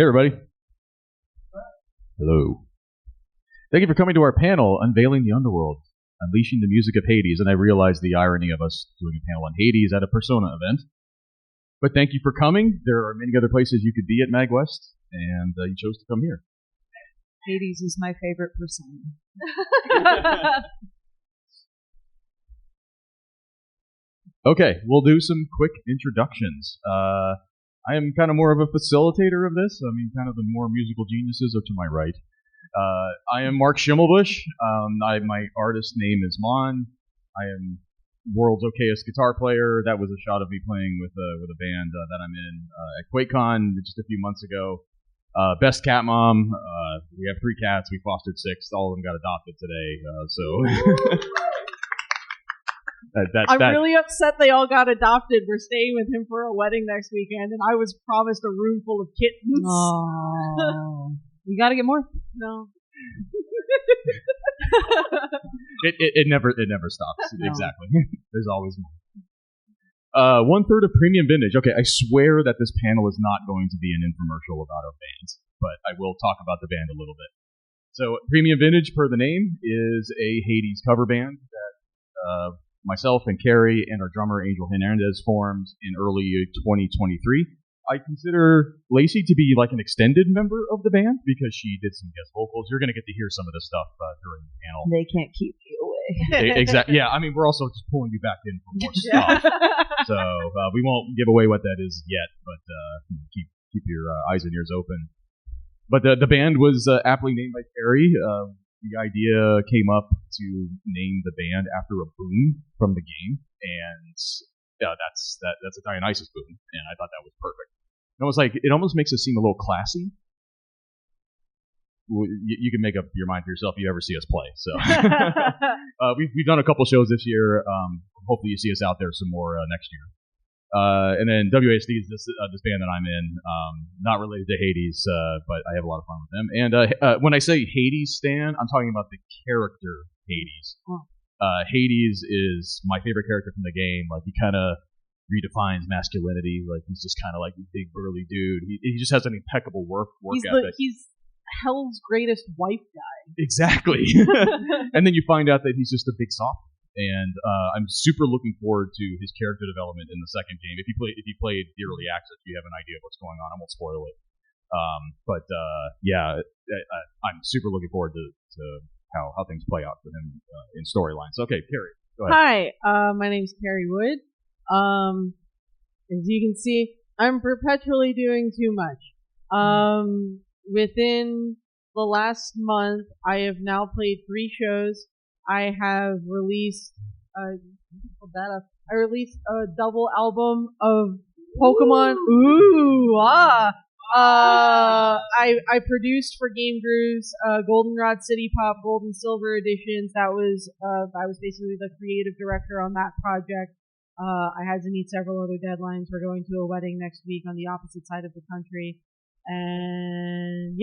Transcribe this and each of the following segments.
Hey, everybody. Hello. Thank you for coming to our panel, Unveiling the Underworld, Unleashing the Music of Hades. And I realize the irony of us doing a panel on Hades at a Persona event. But thank you for coming. There are many other places you could be at MAGWest, and you chose to come here. Hades is my favorite Persona. Okay, we'll do some quick introductions. I am kind of more of a facilitator of this. I mean, kind of the more musical geniuses are to my right. I am Mark Schimmelbusch. My artist name is Mahn. I am world's okayest guitar player. That was a shot of me playing with a band that I'm in at QuakeCon just a few months ago. Best cat mom. We have 3 cats. We fostered 6. All of them got adopted today. I'm really upset they all got adopted. We're staying with him for a wedding next weekend, and I was promised a room full of kittens. Oh, you gotta get more. No. It never stops. No. Exactly. There's always more. 1/3 of Premium Vintage. Okay, I swear that this panel is not going to be an infomercial about our bands, but I will talk about the band a little bit. So, Premium Vintage, per the name, is a Hades cover band that myself and Carrie and our drummer Angel Hernandez formed in early 2023. I consider Lacey to be like an extended member of the band because she did some guest vocals. You're going to get to hear some of this stuff during the panel. They can't keep you away. Exactly. Yeah, I mean, we're also just pulling you back in for more stuff. So we won't give away what that is yet, but keep your eyes and ears open. But the band was aptly named by Carrie. The idea came up to name the band after a boon from the game, and that's a Dionysus boon, and I thought that was perfect. And it almost makes us seem a little classy. You can make up your mind for yourself if you ever see us play. So we've done a couple shows this year. Hopefully you see us out there some more next year. And then WASD is this band that I'm in, not related to Hades, but I have a lot of fun with them. And when I say Hades stan, I'm talking about the character Hades. Oh. Hades is my favorite character from the game. Like, he kind of redefines masculinity. Like, he's just kind of like a big burly dude. He just has an impeccable work ethic. He's Hell's greatest wife guy. Exactly. And then you find out that he's just a big soft. And I'm super looking forward to his character development in the second game. If you played the early access, you have an idea of what's going on. I won't spoil it. I'm super looking forward to how things play out for him in storylines. Okay, Carrie, go ahead. Hi, my name's Carrie Wood. As you can see, I'm perpetually doing too much. Within the last month, I have now played 3 shows. I have released I released a double album of Pokemon. I produced for Game Grooves Goldenrod City Pop Gold and Silver editions. That was I was basically the creative director on that project. I had to meet several other deadlines. We're going to a wedding next week on the opposite side of the country, and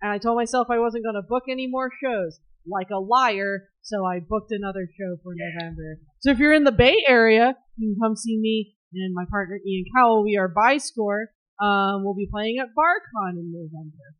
I told myself I wasn't going to book any more shows. Like a liar, so I booked another show for November. So if you're in the Bay Area, you can come see me and my partner Ian Cowell. We are Bi-Score. We'll be playing at BarCon in November.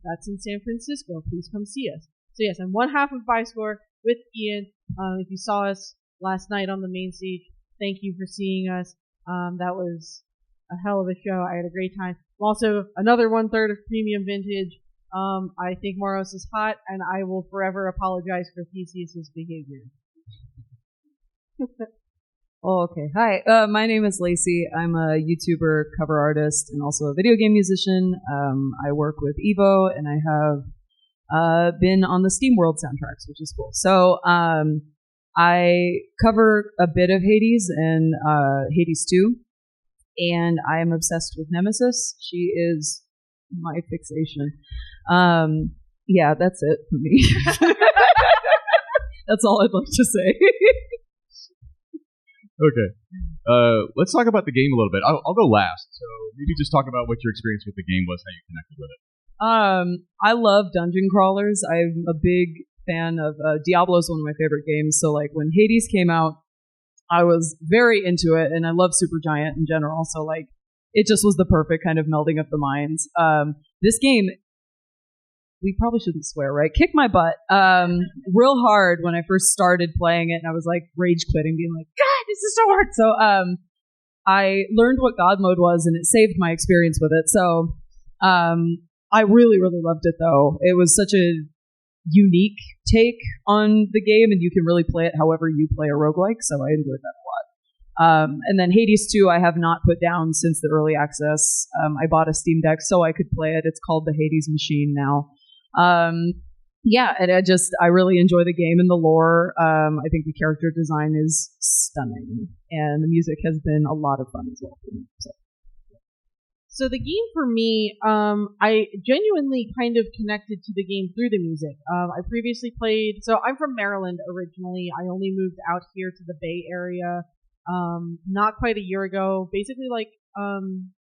That's in San Francisco. Please come see us. So yes, I'm one half of Bi-Score with Ian. If you saw us last night on the main stage, thank you for seeing us. That was a hell of a show. I had a great time. I'm also another 1/3 of Premium Vintage. I think Moros is hot, and I will forever apologize for Theseus's behavior. Oh, okay. Hi, my name is Lacey. I'm a YouTuber, cover artist, and also a video game musician. I work with Evo, and I have been on the SteamWorld soundtracks, which is cool. So I cover a bit of Hades and Hades 2, and I am obsessed with Nemesis. She is my fixation. Yeah, that's it for me. That's all I'd like to say. Okay. Let's talk about the game a little bit. I'll go last. So maybe just talk about what your experience with the game was, how you connected with it. I love dungeon crawlers. I'm a big fan of Diablo is one of my favorite games. So like when Hades came out, I was very into it, and I love Supergiant in general. So like it just was the perfect kind of melding of the minds. This game, we probably shouldn't swear, right? Kicked my butt real hard when I first started playing it, and I was like rage quitting, being like, God, this is so hard. So I learned what God mode was, and it saved my experience with it. So I really, really loved it, though. It was such a unique take on the game, and you can really play it however you play a roguelike, so I enjoyed that a lot. And then Hades 2 I have not put down since the early access. I bought a Steam Deck so I could play it. It's called the Hades Machine now. Yeah, and I really enjoy the game and the lore. I think the character design is stunning, and the music has been a lot of fun as well for me. So the game for me, I genuinely kind of connected to the game through the music. I previously played, so I'm from Maryland originally. I only moved out here to the Bay Area not quite a year ago, basically like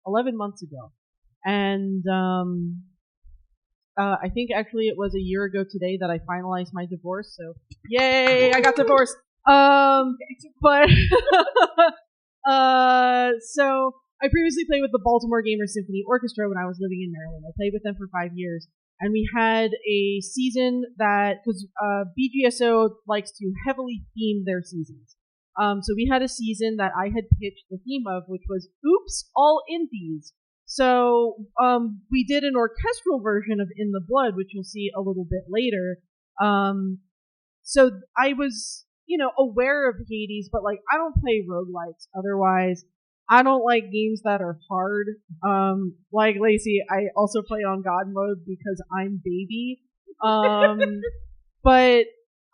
11 months ago. And I think actually it was a year ago today that I finalized my divorce, so yay, I got divorced. So I previously played with the Baltimore Gamers Symphony Orchestra when I was living in Maryland. I played with them for 5 years, and we had a season that, because BGSO likes to heavily theme their seasons. So we had a season that I had pitched the theme of, which was Oops, All Indies. So we did an orchestral version of In the Blood, which you'll see a little bit later. So I was, aware of Hades, but like I don't play roguelikes otherwise. I don't like games that are hard. Like Lacey, I also play on God mode because I'm baby. But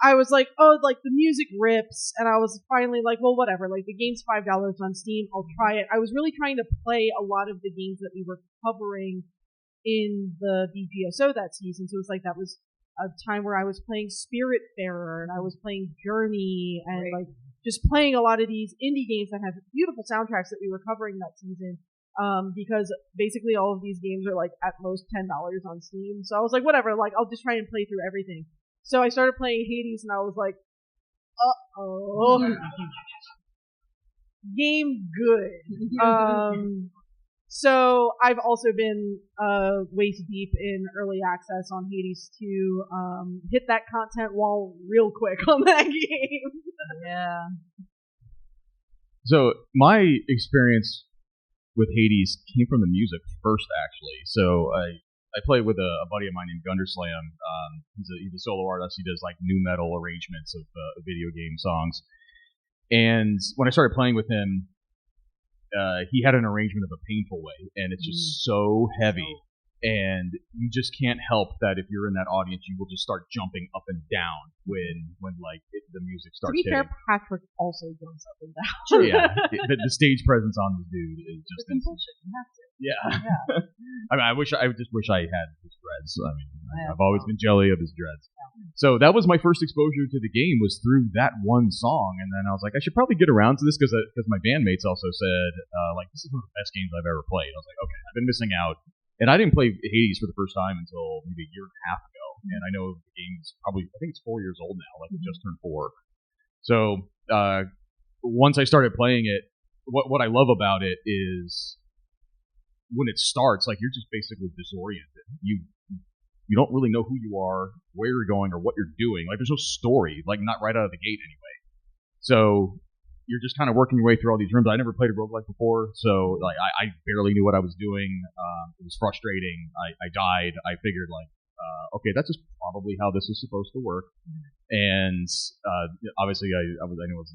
I was like, oh, like the music rips, and I was finally like, well, whatever. Like the game's $5 on Steam, I'll try it. I was really trying to play a lot of the games that we were covering in the BGSO that season. So it was like that was a time where I was playing Spiritfarer and I was playing Journey and like just playing a lot of these indie games that have beautiful soundtracks that we were covering that season. Because basically all of these games are like at most $10 on Steam. So I was like, whatever, like I'll just try and play through everything. So I started playing Hades and I was like, uh-oh. Game good. So I've also been waist deep in early access on Hades 2. Hit that content wall real quick on that game. Yeah. So my experience with Hades came from the music first, actually. So I play with a buddy of mine named Gunderslam. He's a solo artist. He does like nu metal arrangements of video game songs. And when I started playing with him, he had an arrangement of A Painful Way, and it's just so heavy. And you just can't help that if you're in that audience, you will just start jumping up and down when like the music starts hitting. To be fair, Patrick also jumps up and down. Yeah, the stage presence on this dude is just insane. You have to. Yeah. I mean, I just wish I had his dreads. I mean, I've always been jelly of his dreads. So that was my first exposure to the game, was through that one song, and then I was like, I should probably get around to this because my bandmates also said like, this is one of the best games I've ever played. I was like, okay, I've been missing out. And I didn't play Hades for the first time until maybe a year and a half ago. And I know the game's probably, I think it's 4 years old now. Like, it just turned 4. So once I started playing it, what I love about it is when it starts, like, you're just basically disoriented. You don't really know who you are, where you're going, or what you're doing. Like, there's no story, like, not right out of the gate anyway. So you're just kind of working your way through all these rooms. I never played a roguelike before, so like I barely knew what I was doing. It was frustrating. I died. I figured like, okay, that's just probably how this is supposed to work. And obviously, I knew I was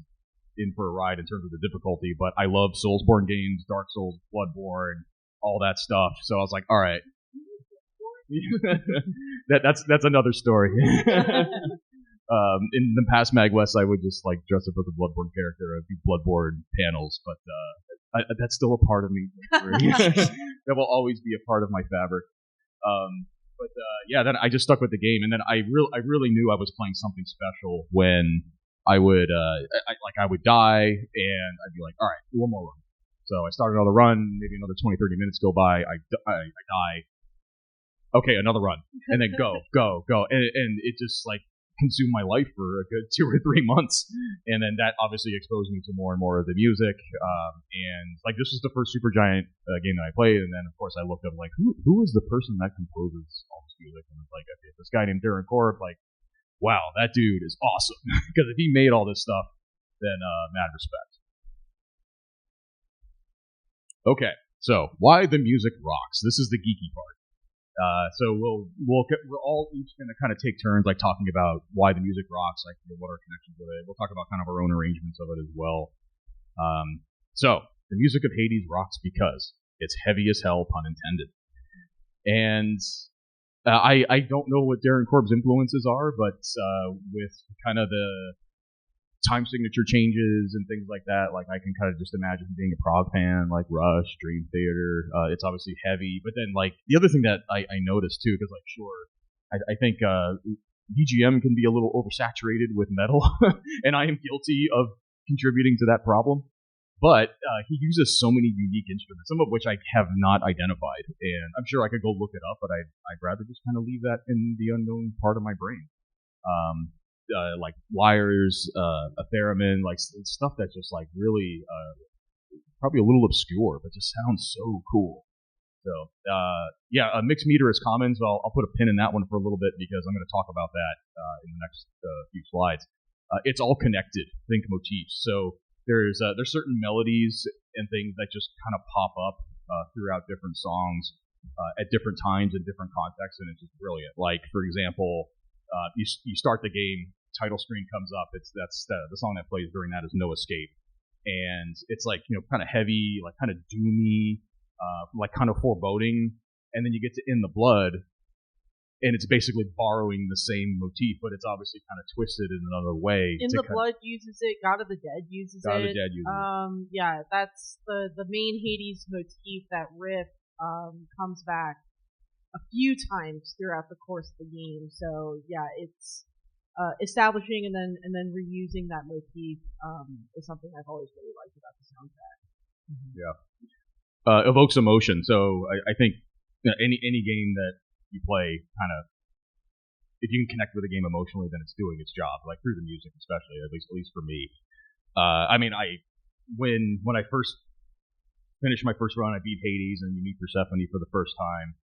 in for a ride in terms of the difficulty, but I love Soulsborne games, Dark Souls, Bloodborne, all that stuff. So I was like, all right, that's another story. In the past MAGWest, I would just like dress up as a Bloodborne character and do Bloodborne panels, but that's still a part of me. That will always be a part of my fabric. Yeah, then I just stuck with the game, and then I really knew I was playing something special when I would I would die, and I'd be like, all right, one more run. So I started another run, maybe another 20, 30 minutes go by, I die. Okay, another run, and then go, and it just like consumed my life for a good 2 or 3 months, and then that obviously exposed me to more and more of the music. And like this was the first Supergiant game that I played, and then of course I looked up like who was the person that composes all this music, and it's like okay, this guy named Darren Korb. Like, wow, that dude is awesome because if he made all this stuff, then mad respect. Okay, so why the music rocks? This is the geeky part. So we're all each going to kind of take turns, like talking about why the music rocks, like what our connections with it. We'll talk about kind of our own arrangements of it as well. So the music of Hades rocks because it's heavy as hell, pun intended. And I don't know what Darren Korb's influences are, but with kind of the time signature changes and things like that, like I can kind of just imagine being a prog fan like Rush, Dream Theater. It's obviously heavy, but then like the other thing that I noticed too, because like sure, I think BGM can be a little oversaturated with metal, and I am guilty of contributing to that problem. But he uses so many unique instruments, some of which I have not identified, and I'm sure I could go look it up, but I'd rather just kind of leave that in the unknown part of my brain. Like wires, a theremin, like stuff that's just like really probably a little obscure, but just sounds so cool. So yeah, mixed meter is common, so I'll put a pin in that one for a little bit because I'm going to talk about that in the next few slides. It's all connected, think motifs. So there's certain melodies and things that just kind of pop up throughout different songs at different times in different contexts, and it's just brilliant. Like for example, you start the game. Title screen comes up. That's the song that plays during that is No Escape, and it's like kind of heavy, like kind of doomy, like kind of foreboding, and then you get to In the Blood, and it's basically borrowing the same motif, but it's obviously kind of twisted in another way. In the Blood uses it. God of the Dead uses it. God of the Dead uses it. Yeah, that's the main Hades motif. That riff comes back a few times throughout the course of the game. So yeah, it's establishing and then reusing that motif is something I've always really liked about the soundtrack. Mm-hmm. Yeah, evokes emotion. So I think any game that you play, kind of, if you can connect with a game emotionally, then it's doing its job. Like through the music, especially, at least for me. I mean, when I first finished my first run, I beat Hades, and you meet Persephone for the first time.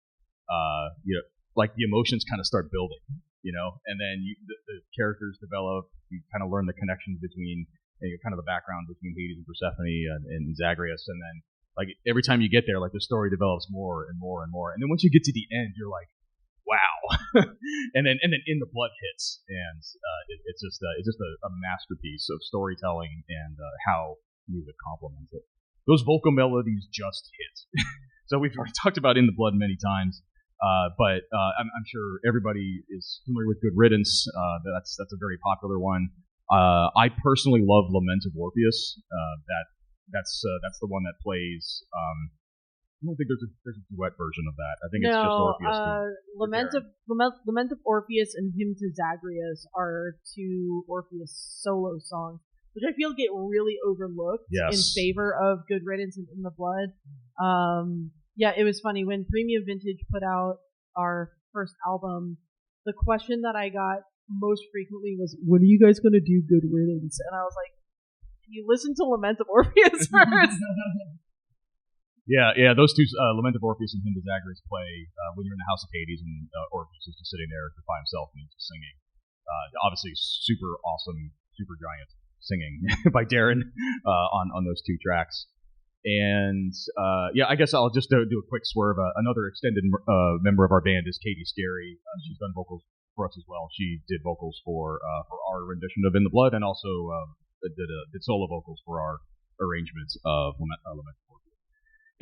Like the emotions kind of start building. And then the characters develop. You kind of learn the connections between, kind of the background between Hades and Persephone and Zagreus, and then like every time you get there, like the story develops more and more and more, and then once you get to the end, you're like, wow, and then In the Blood hits, and it's just a masterpiece of storytelling and how music complements it. Those vocal melodies just hit. So we've already talked about In the Blood many times. But I'm sure everybody is familiar with Good Riddance. That's a very popular one. I personally love Lament of Orpheus. That's the one that plays. I don't think there's a duet version of that. I think it's just Orpheus. Lament of Orpheus and Hymn to Zagreus are two Orpheus solo songs, which I feel get really overlooked in favor of Good Riddance and In the Blood. Yeah, it was funny when Premium Vintage put out our first album. The question that I got most frequently was, "When are you guys going to do Good Riddance?" And I was like, "Can you listen to Lament of Orpheus first?" Yeah, those two, Lament of Orpheus and Hymn to Zagreus, play when you're in the House of Hades, and Orpheus is just sitting there by himself and he's just singing. Obviously, super awesome, Supergiant singing by Darren on those two tracks. And yeah, I guess I'll just do a quick swerve. Another extended member of our band is Katie Scary. She's done vocals for us as well. She did vocals for our rendition of In the Blood, and also did solo vocals for our arrangements of Lament.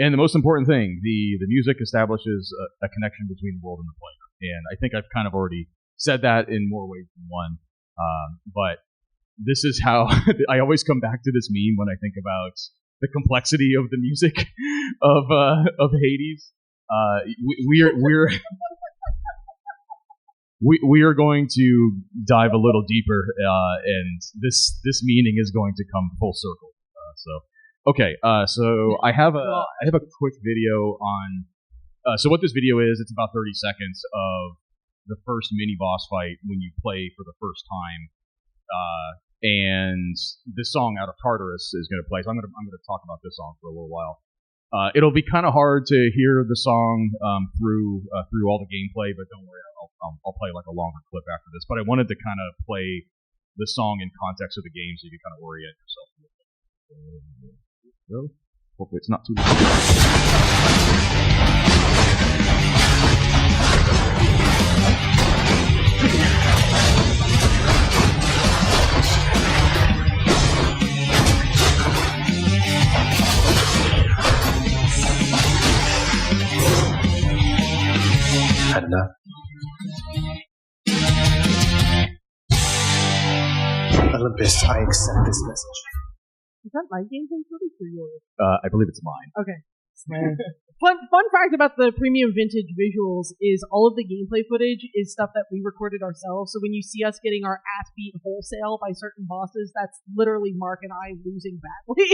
And the most important thing, the music establishes a connection between the world and the player. And I think I've kind of already said that in more ways than one. But this is how I always come back to this meme when I think about the complexity of the music of Hades. We are going to dive a little deeper, and this meaning is going to come full circle. So I have a quick video on. So what this video is, it's about 30 seconds of the first mini boss fight when you play for the first time. And this song Out of Tartarus is going to play. So I'm going to talk about this song for a little while. It'll be kind of hard to hear the song through all the gameplay, but don't worry, I'll play like a longer clip after this. But I wanted to kind of play the song in context of the game so you can kind of orient yourself a little bit. Hopefully it's not too loud. Enough. Olympus, I accept this message. Is that my gameplay footage or yours? I believe it's mine. Okay. Fun fact about the premium vintage visuals is all of the gameplay footage is stuff that we recorded ourselves. So when you see us getting our ass beat wholesale by certain bosses, that's literally Mark and I losing badly.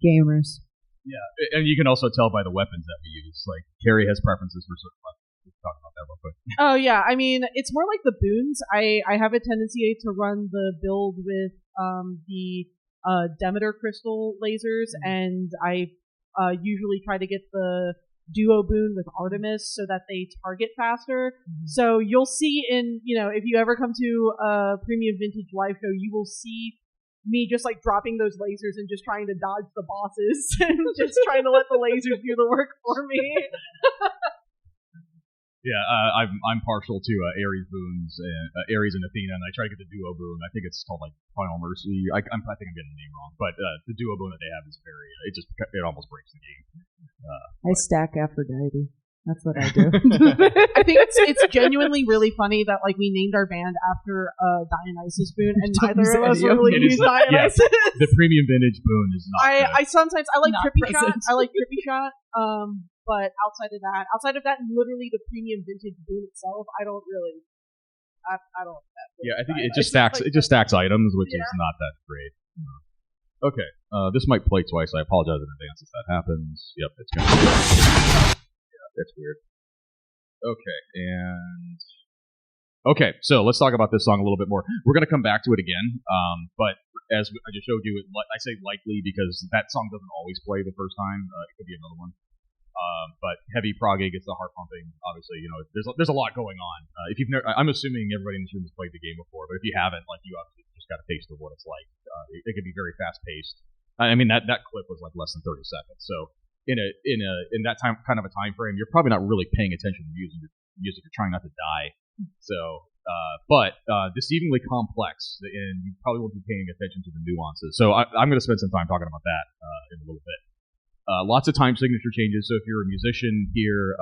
Gamers. Yeah, and you can also tell by the weapons that we use. Like, Carrie has preferences for certain weapons. We can talk about that real quick. Oh yeah, I mean, it's more like the boons. I have a tendency to run the build with the Demeter crystal lasers, and I usually try to get the duo boon with Artemis so that they target faster. Mm-hmm. So you'll see if you ever come to a premium vintage live show, you will see me just like dropping those lasers and just trying to dodge the bosses and just trying to let the lasers do the work for me. Yeah, I'm partial to Ares boons, Ares and Athena, and I try to get the duo boon. I think it's called like Final Mercy. I think I'm getting the name wrong, but the duo boon that they have is it almost breaks the game. I stack Aphrodite. That's what I do. I think it's genuinely really funny that like we named our band after Dionysus boon, and neither of us really use Dionysus. Yeah, the premium vintage boon is not. I sometimes I like Trippy present. Shot. I like Trippy Shot. But outside of that, and literally the premium vintage boon itself, I don't really. I don't like that. Yeah, I think it just stacks. It just stacks items, which is not that great. Okay, this might play twice. I apologize in advance if that happens. Yep, it's gonna. That's weird. Okay, so let's talk about this song a little bit more. We're going to come back to it again, but as I just showed you, I say likely because that song doesn't always play the first time. It could be another one. But heavy prog gets the heart pumping. Obviously, there's a lot going on. If you've never, I'm assuming everybody in this room has played the game before, but if you haven't, like you obviously just got a taste of what it's like. It can be very fast paced. I mean that clip was like less than 30 seconds, so. In that time kind of a time frame, you're probably not really paying attention to music. You're trying not to die. So, but deceivingly complex, and you probably won't be paying attention to the nuances. So I'm going to spend some time talking about that in a little bit. Lots of time signature changes. So if you're a musician here,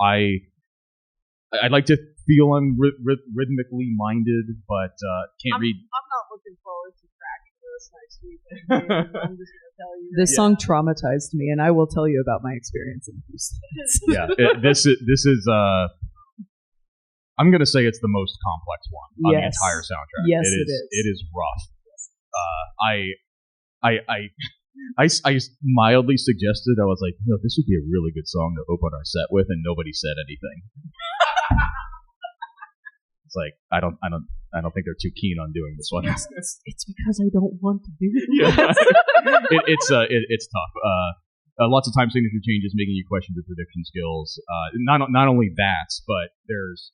I'd like to feel I'm rhythmically minded, but can't read. I'm not looking forward to cracking this next week. I'm just gonna tell you. This song traumatized me, and I will tell you about my experience in Houston. Yeah, this is. I'm gonna say it's the most complex one on the entire soundtrack. Yes, it is. It is rough. I mildly suggested, I was like, this would be a really good song to open our set with, and nobody said anything. It's like I don't think they're too keen on doing this one. Yes, it's because I don't want to do it. Yeah. It's tough. Lots of time signature changes, making you question your prediction skills. Not only that, but there's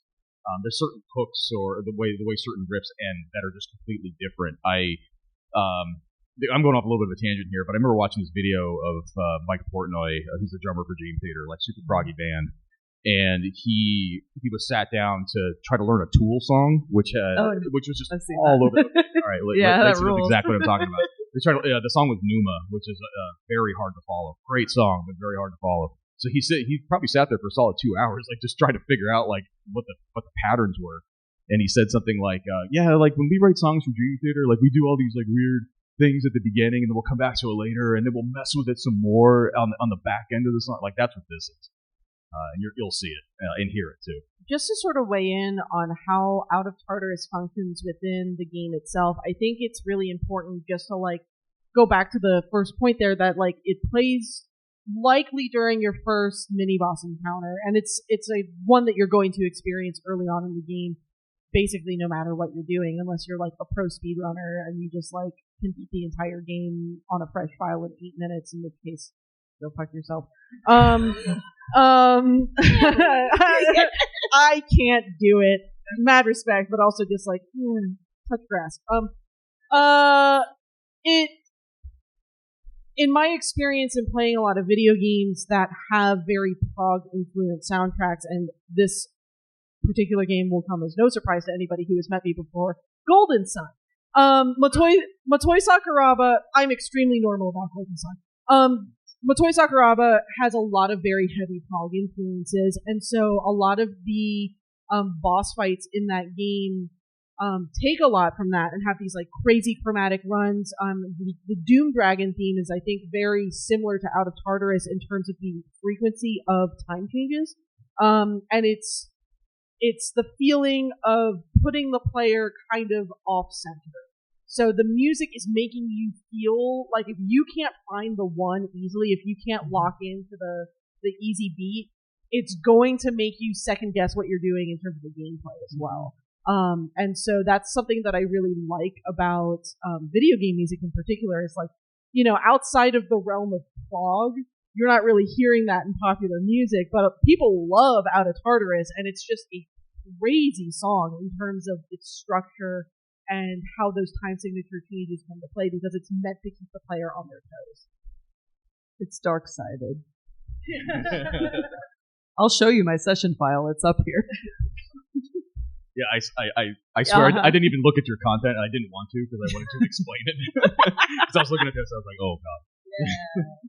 certain hooks or the way certain riffs end that are just completely different. I'm going off a little bit of a tangent here, but I remember watching this video of Mike Portnoy, who's the drummer for Dream Theater, like super proggy band, and he was sat down to try to learn a Tool song, which was just all over. All right, Lacey knows exactly what I'm talking about. The song was Numa, which is very hard to follow. Great song, but very hard to follow. So he probably sat there for a solid 2 hours, like just trying to figure out like what the patterns were. And he said something like, like when we write songs for Dream Theater, like we do all these like weird things at the beginning, and then we'll come back to it later, and then we'll mess with it some more on the back end of the song. Like that's what this is, and you'll see it and hear it too. Just to sort of weigh in on how Out of Tartarus functions within the game itself, I think it's really important just to like go back to the first point there that like it plays likely during your first mini boss encounter, and it's a one that you're going to experience early on in the game, basically no matter what you're doing, unless you're like a pro speedrunner and you just like can beat the entire game on a fresh file in 8 minutes, in which case go fuck yourself. I can't do it. Mad respect, but also just like touch grass. In my experience in playing a lot of video games that have very prog-influenced soundtracks, and this particular game will come as no surprise to anybody who has met me before, Golden Sun. Motoi Sakuraba, I'm extremely normal about Golden Sun. Motoi Sakuraba has a lot of very heavy prog influences, and so a lot of the boss fights in that game take a lot from that and have these like crazy chromatic runs. The Doom Dragon theme is, I think, very similar to Out of Tartarus in terms of the frequency of time changes, and it's the feeling of putting the player kind of off center. So the music is making you feel like if you can't find the one easily, if you can't lock into the easy beat, it's going to make you second guess what you're doing in terms of the gameplay as well. And so that's something that I really like about video game music in particular, is like, you know, outside of the realm of prog, you're not really hearing that in popular music, but people love Out of Tartarus, and it's just a crazy song in terms of its structure and how those time signature changes come to play, because it's meant to keep the player on their toes. It's dark-sided. I'll show you my session file. It's up here. Yeah, I swear I didn't even look at your content, and I didn't want to because I wanted to explain it. Because I was looking at this, I was like, oh god. Yeah.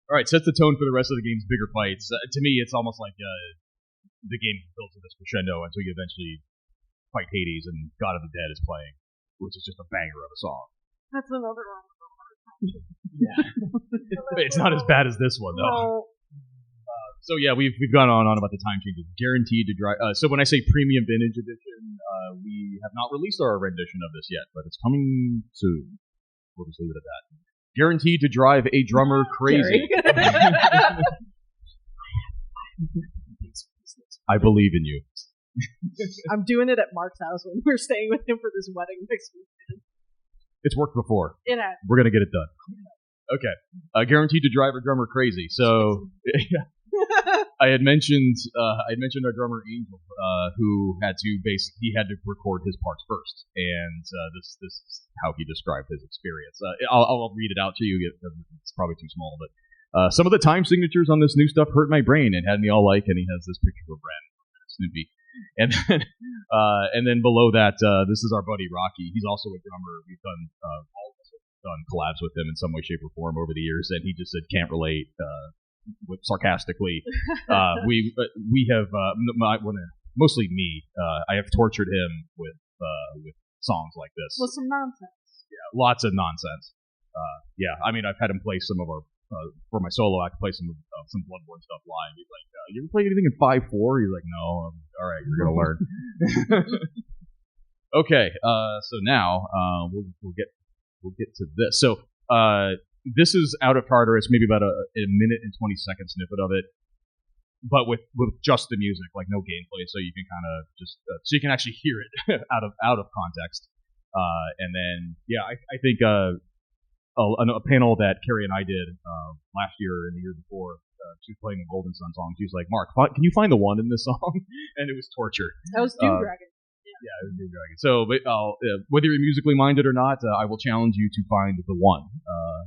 All right, sets the tone for the rest of the game's bigger fights. To me, it's almost like the game builds to this crescendo until you eventually fight Hades and God of the Dead is playing, which is just a banger of a song. That's another one. Yeah. It's not as bad as this one, though. No. So yeah, we've gone on about the time changes. Guaranteed to drive. So when I say premium vintage edition, we have not released our rendition of this yet, but it's coming soon. We'll just leave it at that. Guaranteed to drive a drummer crazy. I believe in you. I'm doing it at Mark's house when we're staying with him for this wedding next weekend. It's worked before. It has. We're gonna get it done. Okay. Guaranteed to drive a drummer crazy. So I had mentioned our drummer Angel, who had to record his parts first, and this is how he described his experience. I'll read it out to you. It's probably too small, but some of the time signatures on this new stuff hurt my brain and had me all like. And he has this picture of Ren, Snoopy, and then below that, this is our buddy Rocky. He's also a drummer. We've done all of us have done collabs with him in some way, shape, or form over the years, and he just said can't relate. Sarcastically, we have mostly me. I have tortured him with songs like this. Well, some nonsense. Yeah, lots of nonsense. Yeah, I mean, I've had him play some of our for my solo. I can play some Bloodborne stuff live. He's like, "You ever play anything in 5/4?" He's like, "No." All right, you're gonna learn. Okay, so now we'll get to this. So this is Out of Tartarus, maybe about a minute and 20-second snippet of it, but with just the music, like no gameplay, so you can kind of just so you can actually hear it out of context. And then I think a panel that Carrie and I did last year and the year before, she was playing the Golden Sun song. She was like, "Mark, can you find the one in this song?" And it was torture. That was Doom Dragon. Yeah, it was Doom Dragon. So, whether you're musically minded or not, I will challenge you to find the one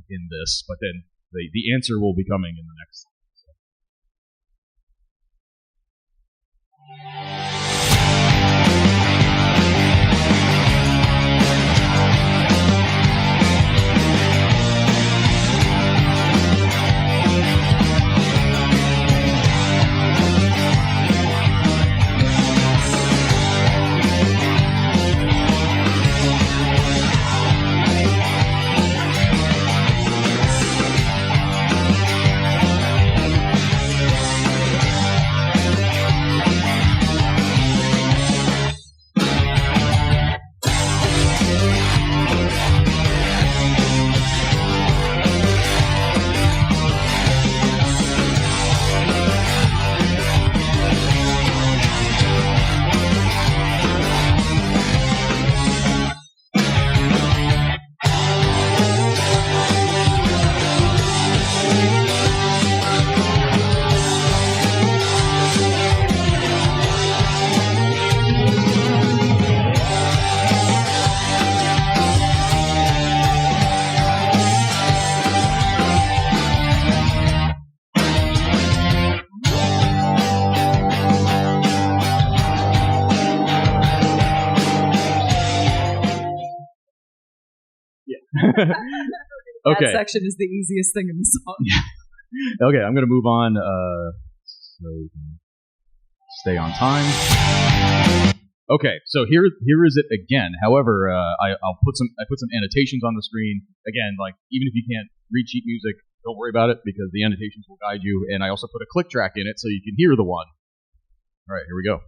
in this. But then the answer will be coming in the next. Okay. That section is the easiest thing in the song. Okay, I'm gonna move on. So we can stay on time. Okay, so here is it again. However, I put some annotations on the screen. Again, like even if you can't read sheet music, don't worry about it because the annotations will guide you. And I also put a click track in it so you can hear the one. All right, here we go.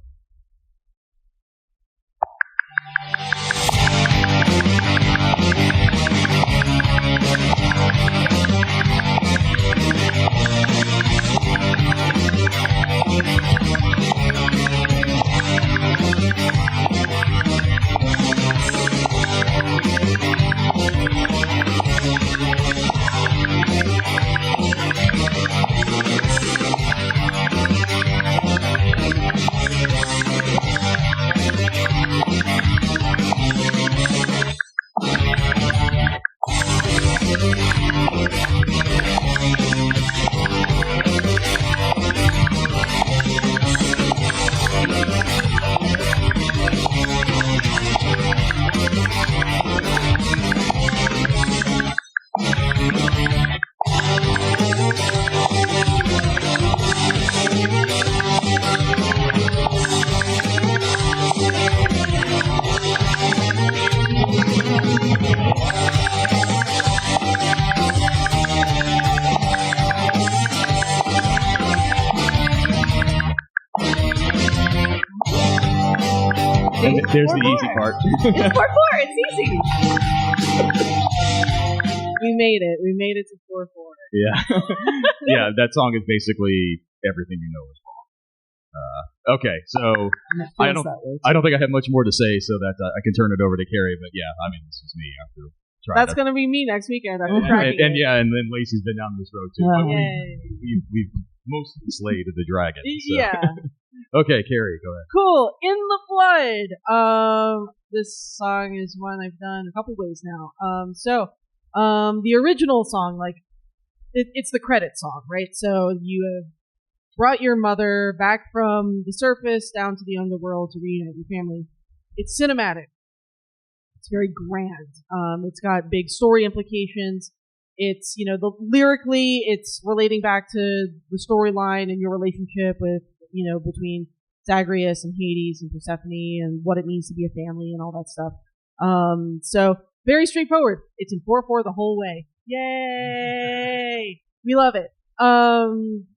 There's the easy part. It's 4-4. It's easy. We made it. We made it to 4-4. Yeah. Yeah, that song is basically everything you know is wrong. Okay, so I don't think I have much more to say, so that I can turn it over to Carrie. But yeah, I mean, this is me after trying. That's going to be me next weekend. And then Lacey's been down this road too. We've mostly slayed the dragon. So. Yeah. Okay, Carrie, go ahead. Cool. In the Flood. This song is one I've done a couple ways now. The original song, like, it's the credit song, right? So you have brought your mother back from the surface down to the underworld to reunite your family. It's cinematic. It's very grand. It's got big story implications. It's, lyrically, it's relating back to the storyline and your relationship with, between Zagreus and Hades and Persephone and what it means to be a family and all that stuff. So very straightforward. It's in 4/4 the whole way. Yay! We love it.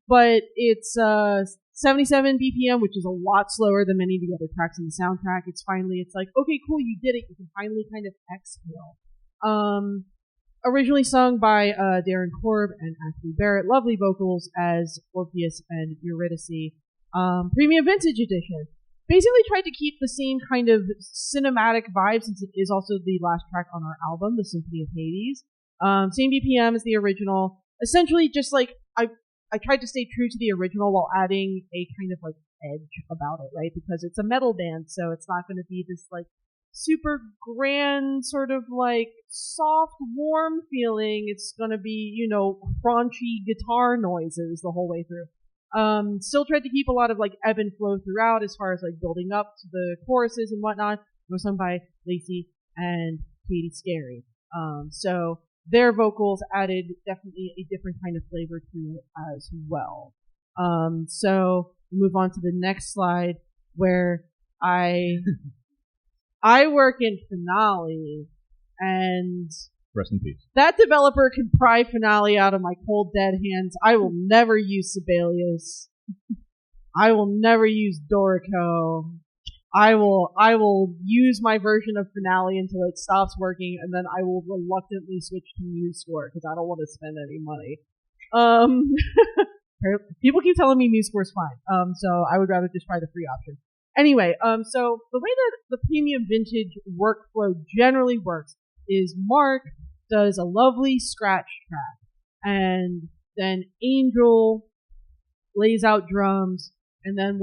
But it's 77 BPM, which is a lot slower than many of the other tracks in the soundtrack. It's like, okay, cool, you did it. You can finally kind of exhale. Originally sung by Darren Korb and Ashley Barrett. Lovely vocals as Orpheus and Eurydice. Premium Vintage Edition. Basically tried to keep the same kind of cinematic vibe since it is also the last track on our album, The Symphony of Hades. Same BPM as the original. Essentially just like, I tried to stay true to the original while adding a kind of like edge about it, right? Because it's a metal band, so it's not going to be this like super grand sort of like soft, warm feeling. It's going to be, crunchy guitar noises the whole way through. Still tried to keep a lot of like ebb and flow throughout as far as like building up to the choruses and whatnot. It was sung by Lacey and Katie Scary. So their vocals added definitely a different kind of flavor to it as well. So we move on to the next slide where I work in Finale, and rest in peace. That developer can pry Finale out of my cold dead hands. I will never use Sibelius. I will never use Dorico. I will use my version of Finale until it stops working, and then I will reluctantly switch to MuseScore because I don't want to spend any money. People keep telling me MuseScore's fine. So I would rather just try the free option. Anyway, so the way that the premium vintage workflow generally works is Mark does a lovely scratch track, and then Angel lays out drums, and then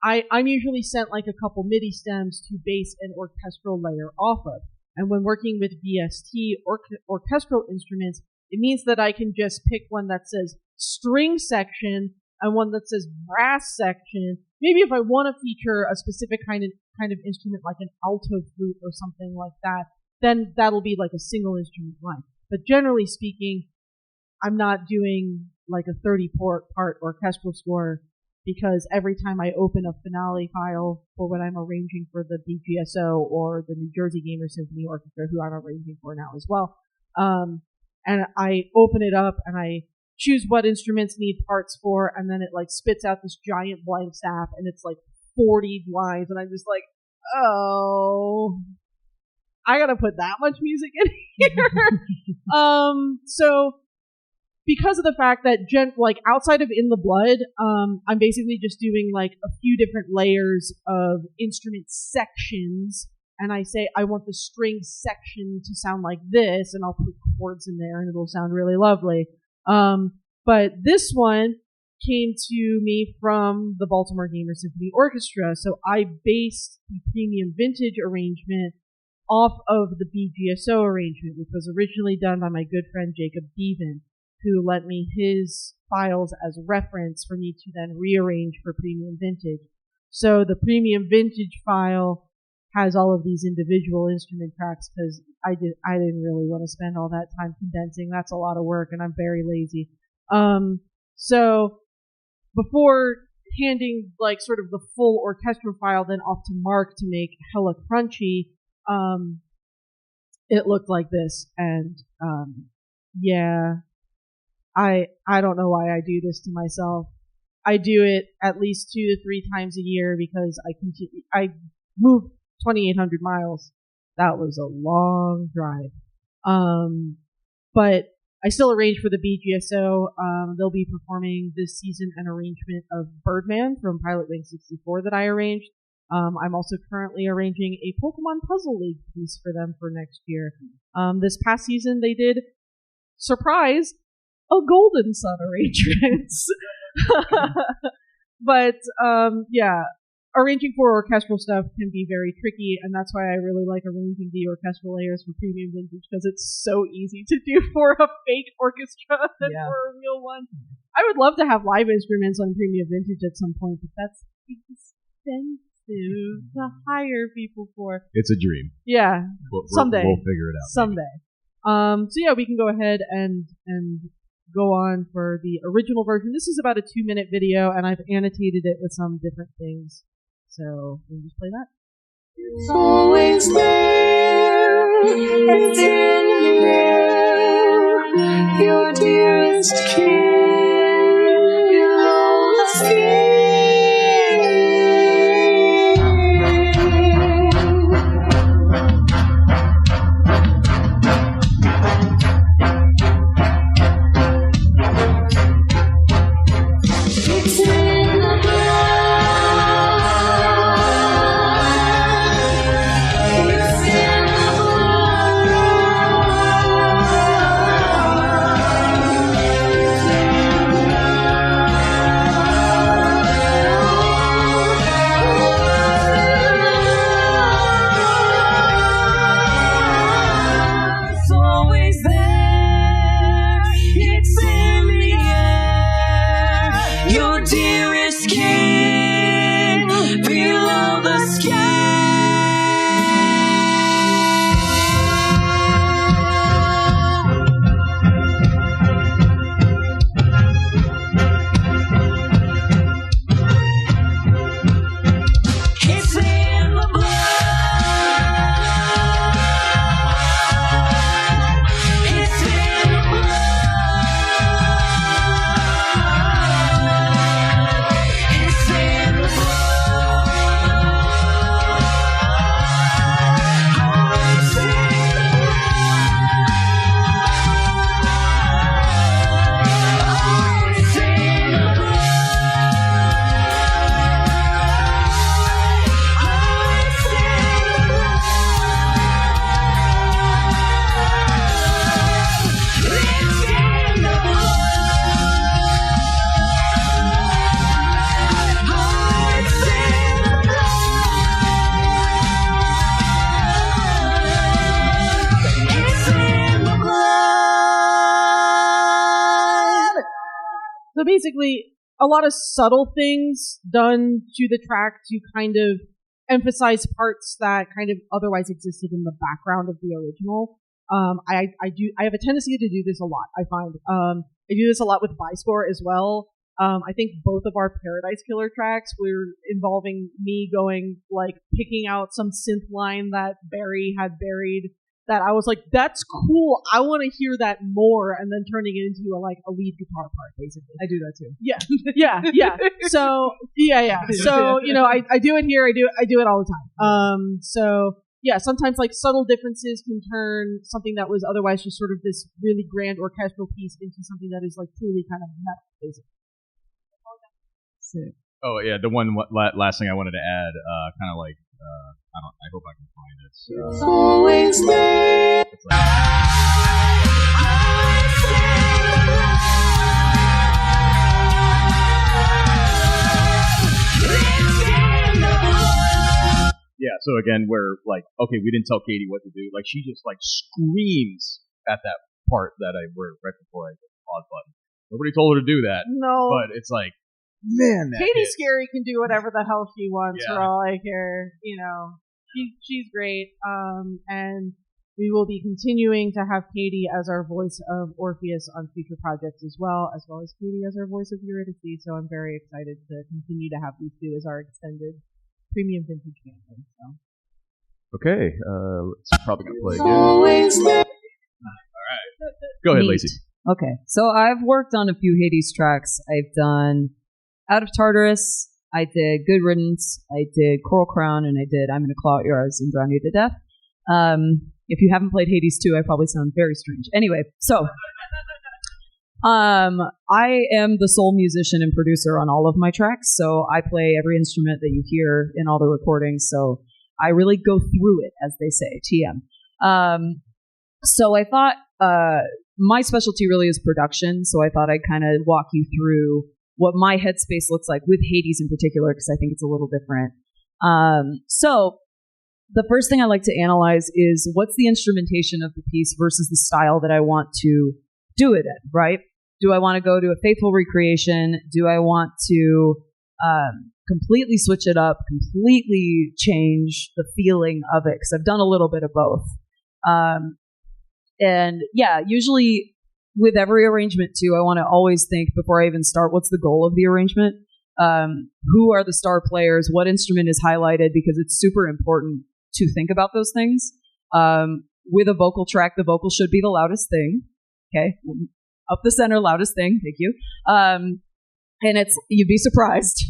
I'm usually sent like a couple MIDI stems to base an orchestral layer off of. And when working with VST orchestral instruments, it means that I can just pick one that says string section and one that says brass section. Maybe if I want to feature a specific kind of instrument like an alto flute or something like that, then that'll be like a single instrument line. But generally speaking, I'm not doing like a 30-part orchestral score, because every time I open a finale file for when I'm arranging for the BGSO or the New Jersey Gamer Symphony Orchestra, who I'm arranging for now as well, and I open it up and I choose what instruments need parts for, and then it like spits out this giant blank staff, and it's like 40 lines, and I'm just like, oh, I gotta put that much music in here. So because of the fact that like outside of In the Blood, I'm basically just doing like a few different layers of instrument sections, and I say I want the string section to sound like this, and I'll put chords in there, and it'll sound really lovely. But this one came to me from the Baltimore Gamer Symphony Orchestra, so I based the premium vintage arrangement off of the BGSO arrangement, which was originally done by my good friend Jacob Bevan, who lent me his files as reference for me to then rearrange for premium vintage. So the premium vintage file has all of these individual instrument tracks, because I didn't really want to spend all that time condensing. That's a lot of work, and I'm very lazy. So before handing like sort of the full orchestral file then off to Mark to make hella crunchy, it looked like this, and yeah, I don't know why I do this to myself. I do it at least 2 to 3 times a year because I moved 2,800 miles. That was a long drive. But I still arrange for the BGSO. They'll be performing this season an arrangement of Birdman from Pilot Wing 64 that I arranged. I'm also currently arranging a Pokemon Puzzle League piece for them for next year. This past season they did, surprise, a Golden Sun arrangement. But yeah, arranging for orchestral stuff can be very tricky, and that's why I really like arranging the orchestral layers for premium vintage, because it's so easy to do for a fake orchestra than for a real one. I would love to have live instruments on premium vintage at some point, but that's expensive to hire people for. It's a dream. Yeah, someday. We'll figure it out. Someday. So yeah, we can go ahead and go on for the original version. This is about a 2-minute video, and I've annotated it with some different things. So we'll just play that. It's always there, it's in the air, your dearest king, below the skin. It's in the So basically, a lot of subtle things done to the track to kind of emphasize parts that kind of otherwise existed in the background of the original. I have a tendency to do this a lot. I find I do this a lot with Byscore as well. I think both of our Paradise Killer tracks were involving me going, like, picking out some synth line that Barry had buried that I was like, that's cool, I want to hear that more, and then turning it into a lead guitar part, basically. I do that too. Yeah. So, yeah. So, I do it here, I do it all the time. So, yeah, sometimes, like, subtle differences can turn something that was otherwise just sort of this really grand orchestral piece into something that is, like, truly kind of metal, basically. Oh yeah, the one last thing I wanted to add, kind of like, I hope I can find it. It's always there. Yeah, so again, we're like, okay, we didn't tell Katie what to do. Like, she just like screams at that part that where right before I hit the pause button. Nobody told her to do that. No. But it's like, man, that Katie hits. Scary can do whatever the hell she wants Yeah. for all I care. She's great. And we will be continuing to have Katie as our voice of Orpheus on future projects as well as Katie as our voice of Eurydice. So I'm very excited to continue to have these two as our extended premium vintage family. So. Okay, it's probably gonna play It's again. always there. Go ahead, Neat. Lacey. Okay, so I've worked on a few Hades tracks. I've done Out of Tartarus, I did Good Riddance, I did Coral Crown, and I did I'm Gonna Claw at Your Eyes and Drown You to Death. If you haven't played Hades 2, I probably sound very strange. Anyway, so I am the sole musician and producer on all of my tracks, so I play every instrument that you hear in all the recordings, so I really go through it, as they say, TM. So I thought my specialty really is production, so I thought I'd kind of walk you through what my headspace looks like with Hades in particular, because I think it's a little different. So the first thing I like to analyze is what's the instrumentation of the piece versus the style that I want to do it in, right? Do I want to go to a faithful recreation? Do I want to completely switch it up, completely change the feeling of it? Because I've done a little bit of both. And yeah, usually with every arrangement too, I want to always think before I even start, what's the goal of the arrangement? Who are the star players? What instrument is highlighted? Because it's super important to think about those things. With a vocal track, the vocal should be the loudest thing. Okay. Up the center, loudest thing. Thank you. And you'd be surprised.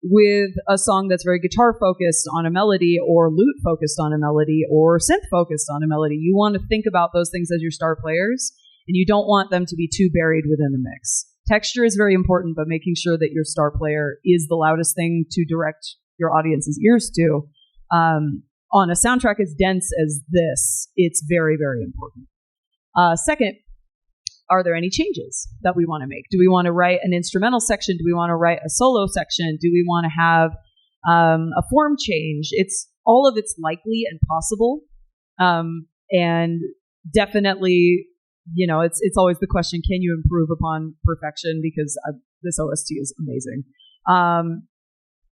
With a song that's very guitar focused on a melody or lute focused on a melody or synth focused on a melody, you want to think about those things as your star players, and you don't want them to be too buried within the mix. Texture is very important, but making sure that your star player is the loudest thing to direct your audience's ears to. On a soundtrack as dense as this, it's very, very important. Second, are there any changes that we want to make? Do we want to write an instrumental section? Do we want to write a solo section? Do we want to have a form change? All of it's likely and possible. And definitely, it's always the question, can you improve upon perfection? Because this OST is amazing.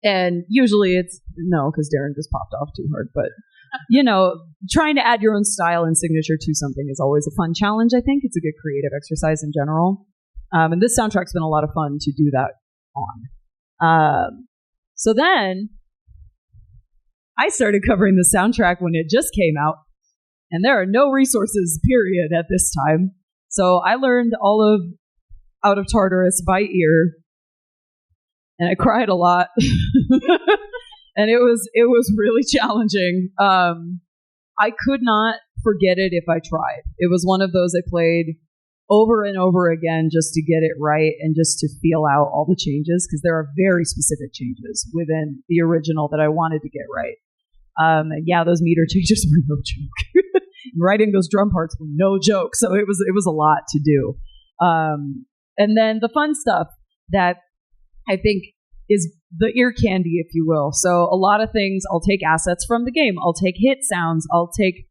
And usually it's no, because Darren just popped off too hard. But, trying to add your own style and signature to something is always a fun challenge, I think. It's a good creative exercise in general. And this soundtrack's been a lot of fun to do that on. So then I started covering the soundtrack when it just came out. And there are no resources, period, at this time. So I learned all of Out of Tartarus by ear. And I cried a lot. And it was really challenging. I could not forget it if I tried. It was one of those I played over and over again just to get it right and just to feel out all the changes, because there are very specific changes within the original that I wanted to get right. And yeah, those meter changes were no joke. Writing those drum parts were no joke. So it was a lot to do. And then the fun stuff that I think is the ear candy, if you will. So a lot of things, I'll take assets from the game. I'll take hit sounds. I'll take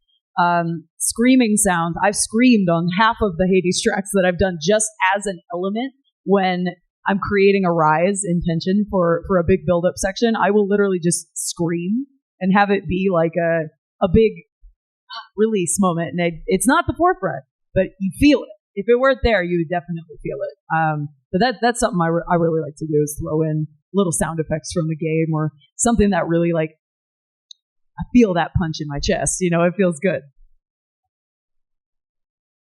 screaming sounds. I've screamed on half of the Hades tracks that I've done just as an element when I'm creating a rise in tension for a big build-up section, I will literally just scream and have it be like a big release moment. And it's not the forefront, but you feel it. If it weren't there, you would definitely feel it. But that's something I really like to do, is throw in little sound effects from the game or something that really, like, I feel that punch in my chest. You know, it feels good.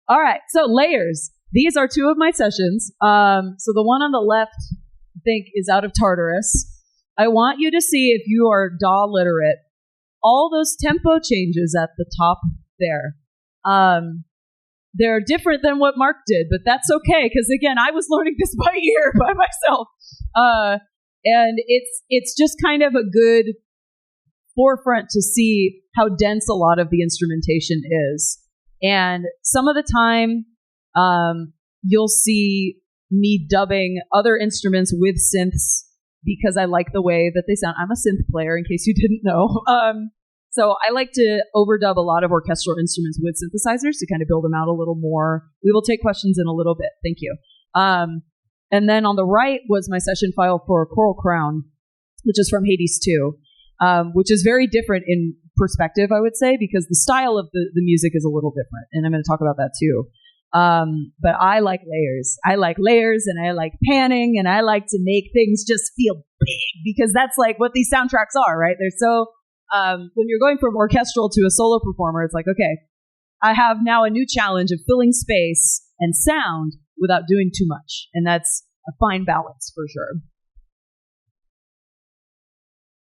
All right, so layers. These are two of my sessions. So the one on the left, I think, is out of Tartarus. I want you to see, if you are DAW literate, all those tempo changes at the top there. They're different than what Mark did, but that's okay, because again, I was learning this by ear by myself. And it's just kind of a good forefront to see how dense a lot of the instrumentation is. And some of the time, you'll see me dubbing other instruments with synths because I like the way that they sound. I'm a synth player, in case you didn't know. So I like to overdub a lot of orchestral instruments with synthesizers to kind of build them out a little more. We will take questions in a little bit. Thank you. And then on the right was my session file for Coral Crown, which is from Hades 2, which is very different in perspective, I would say, because the style of the music is a little different. And I'm going to talk about that too. But I like layers. I like layers, and I like panning, and I like to make things just feel big, because that's like what these soundtracks are, right? They're so, when you're going from orchestral to a solo performer, it's like, okay, I have now a new challenge of filling space and sound without doing too much. And that's a fine balance for sure.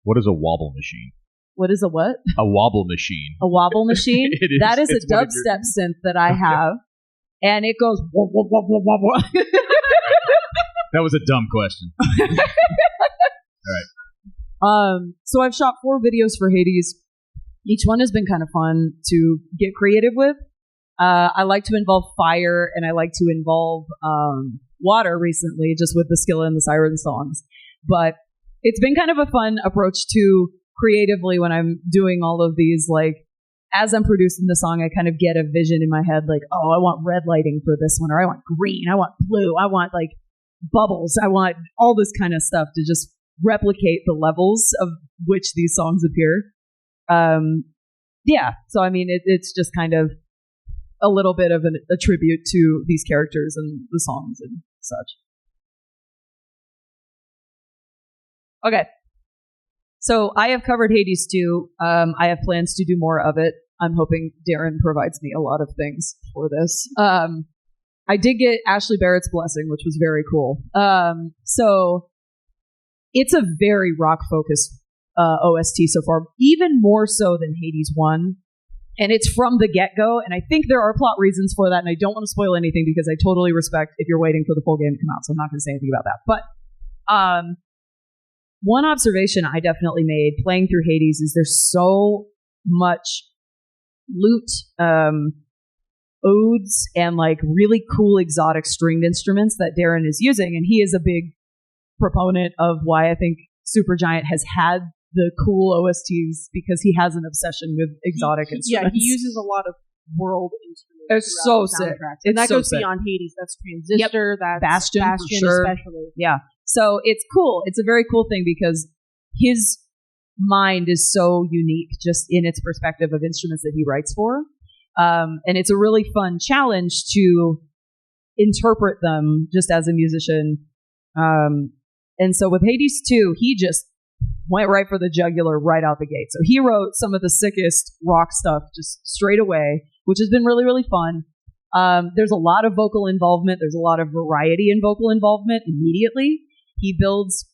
What is a wobble machine? What is a what? A wobble machine. A wobble machine? That is a dubstep synth that I have. And it goes wah, wah, wah, wah, wah, wah. That was a dumb question. All right. So I've shot 4 videos for Hades. Each one has been kind of fun to get creative with. I like to involve fire, and I like to involve water recently, just with the Scylla and the Siren songs. But it's been kind of a fun approach to creatively when I'm doing all of these, like, as I'm producing the song, I kind of get a vision in my head, like, oh, I want red lighting for this one, or I want green, I want blue, I want, like, bubbles, I want all this kind of stuff to just replicate the levels of which these songs appear. Yeah, so I mean, it's just kind of a little bit of a tribute to these characters and the songs and such. Okay. So I have covered Hades 2. I have plans to do more of it. I'm hoping Darren provides me a lot of things for this. I did get Ashley Barrett's blessing, which was very cool. So it's a very rock-focused OST so far, even more so than Hades 1. And it's from the get-go, and I think there are plot reasons for that, and I don't want to spoil anything because I totally respect if you're waiting for the full game to come out, so I'm not going to say anything about that. But one observation I definitely made playing through Hades is there's so much lute, odes, and like really cool exotic stringed instruments that Darren is using, and he is a big proponent of why I think Supergiant has had the cool OSTs, because he has an obsession with exotic instruments. Yeah, he uses a lot of world instruments. It's so sick. And that so goes sick. beyond Hades. That's Transistor, that's Bastion for sure. especially. Yeah. So it's cool. It's a very cool thing because his mind is so unique just in its perspective of instruments that he writes for. And it's a really fun challenge to interpret them just as a musician. And so with Hades 2, he just went right for the jugular right out the gate. So he wrote some of the sickest rock stuff just straight away, which has been really, really fun. There's a lot of vocal involvement. There's a lot of variety in vocal involvement immediately. He builds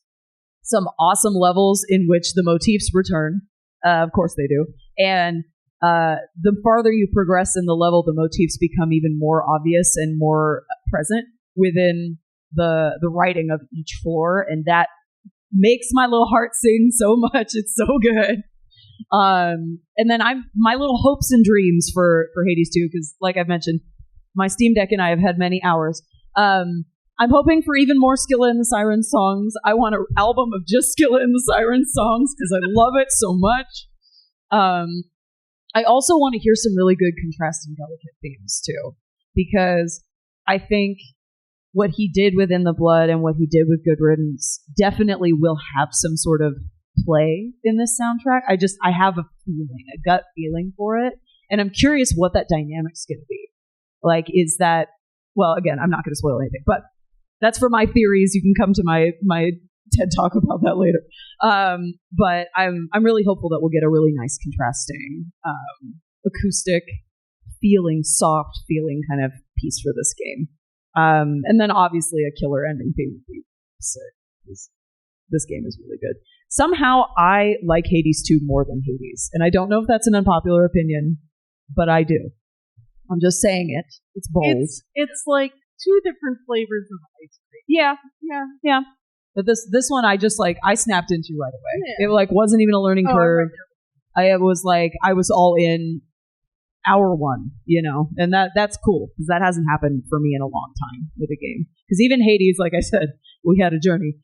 some awesome levels in which the motifs return. Of course they do. And the farther you progress in the level, the motifs become even more obvious and more present within the writing of each floor. And that makes my little heart sing so much. It's so good. And then my little hopes and dreams for Hades 2, because like I've mentioned, my Steam Deck and I have had many hours. I'm hoping for even more Scylla and the Siren songs. I want an album of just Scylla and the Siren songs because I love it so much. I also want to hear some really good contrasting delicate themes too, because I think what he did with In the Blood and what he did with Good Riddance definitely will have some sort of play in this soundtrack. I have a feeling, a gut feeling for it. And I'm curious what that dynamic's going to be. Like, is that, well, again, I'm not going to spoil anything, but that's for my theories. You can come to my TED Talk about that later. But I'm really hopeful that we'll get a really nice contrasting, acoustic feeling, soft feeling kind of piece for this game. And then obviously a killer ending theme would be sick. This game is really good. Somehow I like Hades 2 more than Hades. And I don't know if that's an unpopular opinion, but I do. I'm just saying it. It's bold. It's like two different flavors of ice cream. Yeah. But this one I just I snapped into right away. Yeah. It wasn't even a learning curve. I was all in hour one, and that's cool because that hasn't happened for me in a long time with a game. Because even Hades, like I said, we had a journey.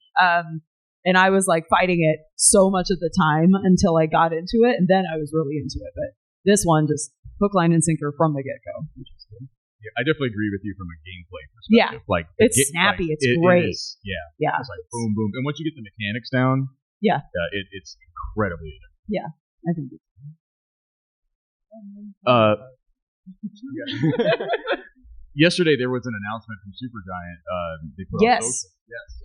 And I was fighting it so much at the time until I got into it, and then I was really into it. But this one just hook, line, and sinker from the get-go, which is good. Yeah, I definitely agree with you from a gameplay perspective. Yeah, it's snappy. It's great. Yeah. It's boom, boom. And once you get the mechanics down, it's incredibly good. Yeah, I think it's Yesterday there was an announcement from Supergiant. They put on social.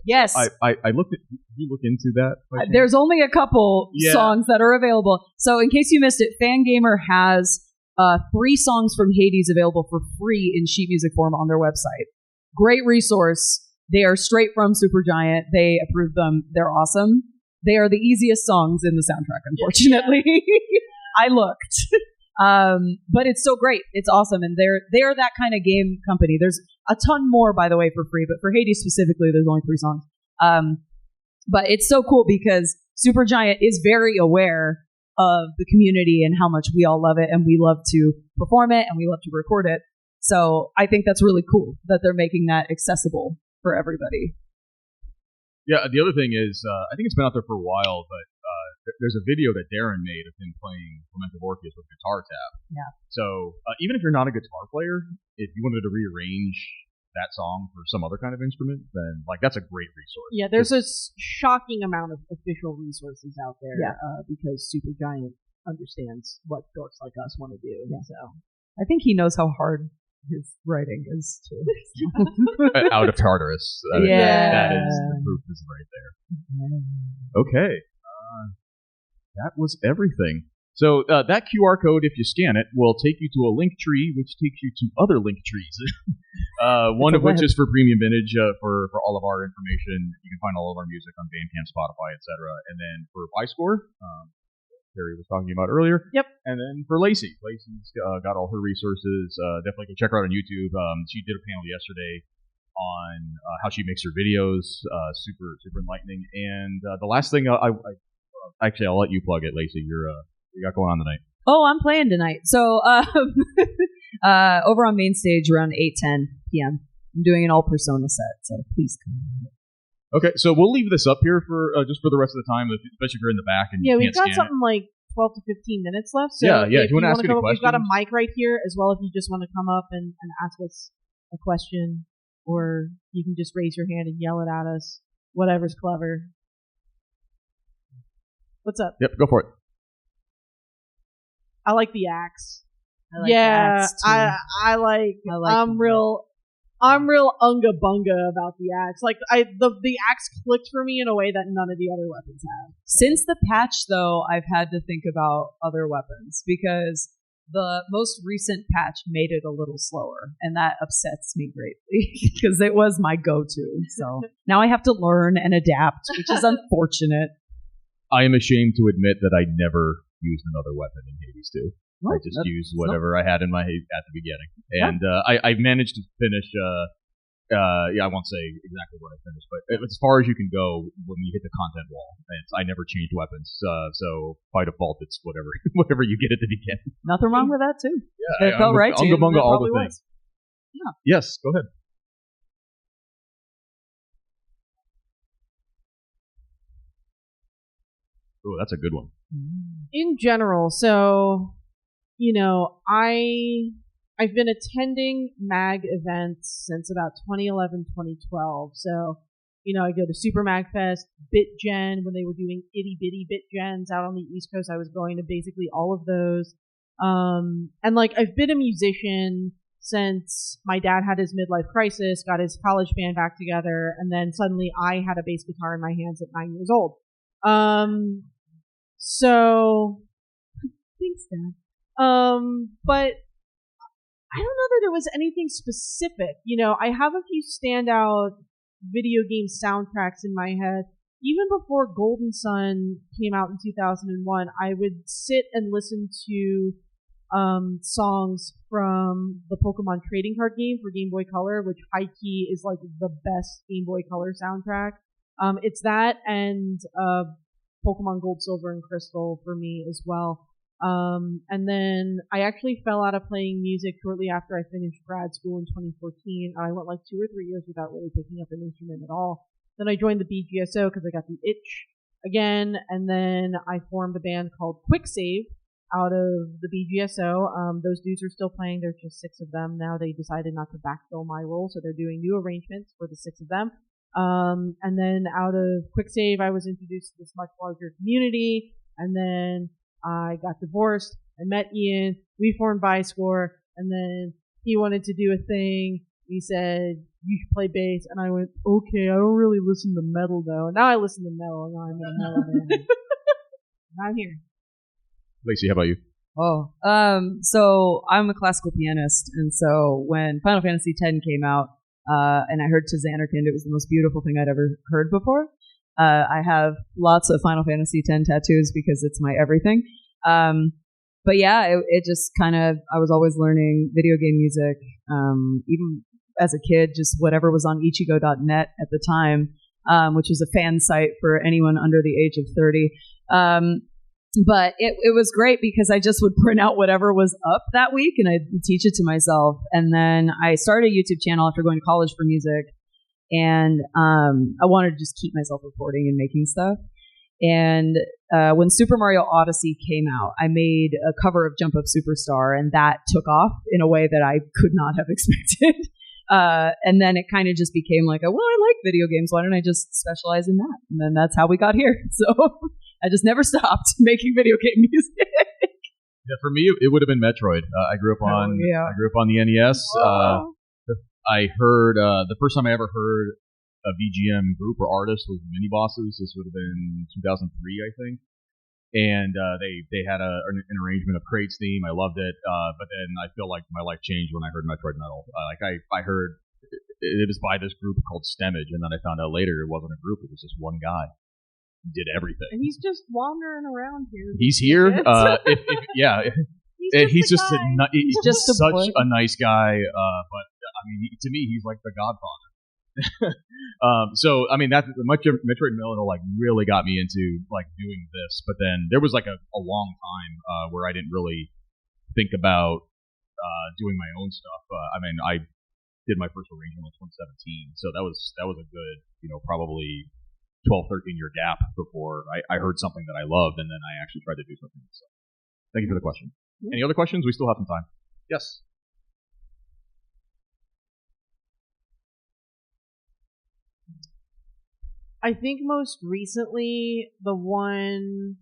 Yes. I looked at. Did you look into that? There's only a couple songs that are available. So in case you missed it, Fangamer has 3 songs from Hades available for free in sheet music form on their website. Great resource. They are straight from Supergiant. They approved them. They're awesome. They are the easiest songs in the soundtrack, unfortunately. I looked. But it's so great. It's awesome. And they're that kind of game company. There's a ton more, by the way, for free, but for Hades specifically, there's only 3 songs. But it's so cool because Supergiant is very aware of the community and how much we all love it, and we love to perform it and we love to record it. So I think that's really cool that they're making that accessible for everybody. Yeah, the other thing is, I think it's been out there for a while, but there's a video that Darren made of him playing Lament of Orcus with Guitar Tab. Yeah. So even if you're not a guitar player, if you wanted to rearrange that song for some other kind of instrument, then that's a great resource. Yeah, there's a shocking amount of official resources out there because Supergiant understands what dorks like us want to do. Yeah. So I think he knows how hard his writing is too. Out of Tartarus. That is the proof is right there. Okay. That was everything. So that QR code, if you scan it, will take you to a link tree, which takes you to other link trees. One of which is for Premium Vintage, for all of our information. You can find all of our music on Bandcamp, Spotify, etc. And then for Buyscore, Carrie was talking about earlier. Yep. And then for Lacey's got all her resources. Definitely go check her out on YouTube. She did a panel yesterday on how she makes her videos. Super enlightening. And the last thing, actually, I'll let you plug it, Lacey. You got going on tonight. Oh, I'm playing tonight. So over on main stage around 8:10 p.m. I'm doing an all Persona set. So please come. Okay, so we'll leave this up here for just for the rest of the time, especially if you're in the back and you we've can't got scan something like 12 to 15 minutes left. So if you want to ask any questions, we've got a mic right here as well. If you just want to come up and ask us a question, or you can just raise your hand and yell it at us. Whatever's clever. What's up? Yep, go for it. I like the axe. Axe too. I like I'm real unga bunga about the axe. The axe clicked for me in a way that none of the other weapons have. Since the patch, though, I've had to think about other weapons because the most recent patch made it a little slower, and that upsets me greatly because it was my go-to. So now I have to learn and adapt, which is unfortunate. I am ashamed to admit that I never used another weapon in Hades 2. I just used whatever I had in my at the beginning. And I managed to finish, I won't say exactly what I finished, but as far as you can go when you hit the content wall. I never changed weapons, so by default it's whatever you get at the beginning. Nothing wrong with that, too. Yeah, it felt right to you. Unga bunga all the things. Yeah. Yes, go ahead. Oh, that's a good one. In general, so, I I've been attending MAG events since about 2011, 2012. So, I go to Super MAGFest, BitGen, when they were doing itty bitty BitGens out on the East Coast. I was going to basically all of those. And I've been a musician since my dad had his midlife crisis, got his college band back together, and then suddenly I had a bass guitar in my hands at 9 years old. So, thanks, Dad. But I don't know that there was anything specific. I have a few standout video game soundtracks in my head. Even before Golden Sun came out in 2001, I would sit and listen to songs from the Pokemon trading card game for Game Boy Color, which high key is like the best Game Boy Color soundtrack. It's that and Pokemon Gold, Silver, and Crystal for me as well. And then I actually fell out of playing music shortly after I finished grad school in 2014. I went like 2 or 3 years without really picking up an instrument at all. Then I joined the BGSO because I got the itch again, and then I formed a band called Quicksave out of the BGSO. Those dudes are still playing. There's just 6 of them now. They decided not to backfill my role, so they're doing new arrangements for the 6 of them. And then out of Quicksave, I was introduced to this much larger community, and then I got divorced. I met Ian. We formed Biscore, and then he wanted to do a thing. He said, "You should play bass," and I went, "Okay, I don't really listen to metal though." And now I listen to metal, and now I'm a metal man. And I'm here. Lacey, how about you? So I'm a classical pianist, and so when Final Fantasy X came out, and I heard To Xanarkand, it was the most beautiful thing I'd ever heard before. I have lots of Final Fantasy X tattoos because it's my everything. But yeah, it just kind of, I was always learning video game music, even as a kid, just whatever was on ichigo.net at the time, which was a fan site for anyone under the age of 30. But it was great because I just would print out whatever was up that week and I'd teach it to myself. And then I started a YouTube channel after going to college for music. And I wanted to just keep myself recording and making stuff. And when Super Mario Odyssey came out, I made a cover of Jump Up Superstar, and that took off in a way that I could not have expected. And then it kind of just became like, well, I like video games. Why don't I just specialize in that? And then that's how we got here. So I just never stopped making video game music. Yeah, for me, it would have been Metroid. I grew up on the NES. I heard the first time I ever heard a VGM group or artist was Mini Bosses. This would have been 2003, I think. And they had an arrangement of Crate's theme. I loved it. But then I feel like my life changed when I heard Metroid Metal. I heard it was by this group called Stemmage, and then I found out later it wasn't a group. It was just one guy. He did everything. And he's just wandering around here. He's here. He's just such a nice guy. But I mean, to me, he's like the Godfather. So I mean, that Metroid Metal like really got me into like doing this. But then there was like a long time where I didn't really think about doing my own stuff. I mean, I did my first arrangement in 2017, so that was a good, probably 12, 13 year gap before I heard something that I loved, and then I actually tried to do something. So, thank you for the question. Any other questions? We still have some time. Yes. I think most recently, the one,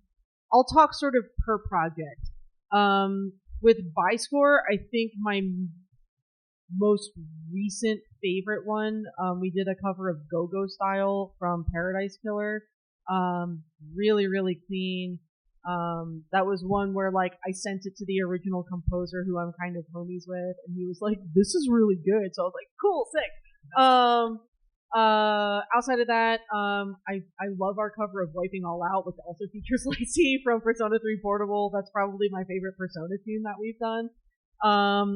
I'll talk sort of per project. With Biscore, I think my most recent favorite one, we did a cover of Go-Go Style from Paradise Killer. Really, really clean. That was one where like I sent it to the original composer who I'm kind of homies with, and he was like, "This is really good." So I was like, "Cool, sick." Outside of that, I love our cover of Wiping All Out, which also features Lacey from Persona 3 Portable. That's probably my favorite Persona tune that we've done.